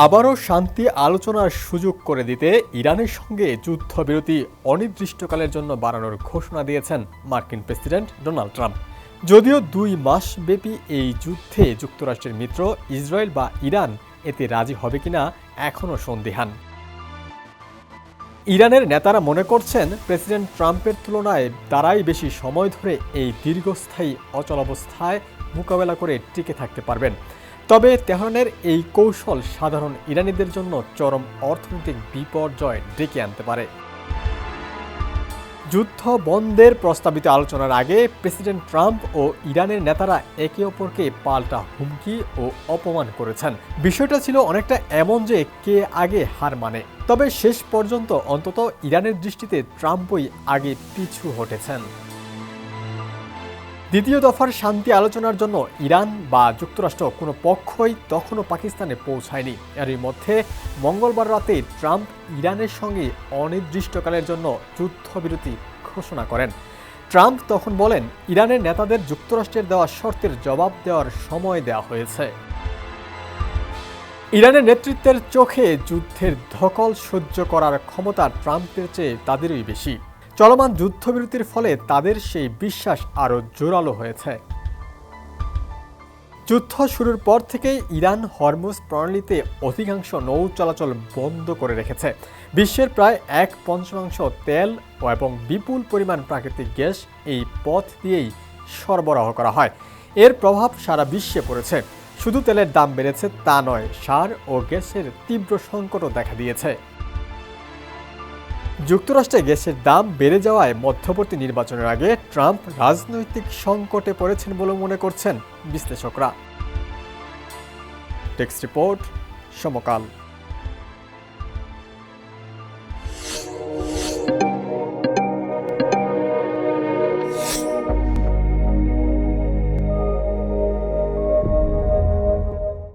আবারও শান্তি আলোচনার সুযোগ করে দিতে ইরানের সঙ্গে যুদ্ধবিরতি অনির্দিষ্টকালের জন্য বাড়ানোর ঘোষণা দিয়েছেন মার্কিন প্রেসিডেন্ট ডোনাল্ড ট্রাম্প। যদিও 2 মাস ব্যাপী এই যুদ্ধে যুক্তরাষ্ট্রের মিত্র ইসরায়েল বা ইরান এতে রাজি হবে কিনা এখনও সন্দিহান। ইরানের নেতারা মনে করছেন প্রেসিডেন্ট ট্রাম্পের তুলনায় তারাই বেশি সময় ধরে এই দীর্ঘস্থায়ী অচলাবস্থায় মোকাবেলা করে টিকে থাকতে পারবেন। তবে তেহরানের এই কৌশল সাধারণ ইরানিদের জন্য চরম অর্থনৈতিক বিপর্যয় ডেকে আনতে পারে। যুদ্ধ বন্ধের প্রস্তাবিত আলোচনার আগে প্রেসিডেন্ট ট্রাম্প ও ইরানের নেতারা একে অপরকে পাল্টা হুমকি ও অপমান করেছেন। বিষয়টা ছিল অনেকটা এমন যে কে আগে হার মানে। তবে শেষ পর্যন্ত অন্তত ইরানের দৃষ্টিতে ট্রাম্পই আগে পিছু হটেছেন। দ্বিতীয় দফার শান্তি আলোচনার জন্য ইরান বা যুক্তরাষ্ট্র কোনো পক্ষই তখনও পাকিস্তানে পৌঁছায়নি। এরই মধ্যে মঙ্গলবার রাতে ট্রাম্প ইরানের সঙ্গে অনির্দিষ্টকালের জন্য যুদ্ধবিরতি ঘোষণা করেন। ট্রাম্প তখন বলেন, ইরানের নেতাদের যুক্তরাষ্ট্রের দেওয়া শর্তের জবাব দেওয়ার সময় দেওয়া হয়েছে। ইরানের নেতৃত্বের চোখে যুদ্ধের ধকল সহ্য করার ক্ষমতা ট্রাম্পের চেয়ে তাদেরই বেশি। চলমান যুদ্ধবিরতির ফলে তাদের সেই বিশ্বাস আরও জোরালো হয়েছে। যুদ্ধ শুরুর পর থেকেই ইরান হরমুজ প্রণালীতে অধিকাংশ নৌ চলাচল বন্ধ করে রেখেছে। বিশ্বের প্রায় 1/5 তেল এবং বিপুল পরিমাণ প্রাকৃতিক গ্যাস এই পথ দিয়েই সরবরাহ করা হয়। এর প্রভাব সারা বিশ্বে পড়েছে। শুধু তেলের দাম বেড়েছে তা নয়, সার ও গ্যাসের তীব্র সংকটও দেখা দিয়েছে। যুক্তরাষ্ট্রে গ্যাসের দাম বেড়ে যাওয়ায় মধ্যবর্তী নির্বাচনের আগে ট্রাম্প রাজনৈতিক সংকটে পড়েছেন বলে মনে করছেন বিশ্লেষকরা। টেক্সট রিপোর্ট, সমকাল।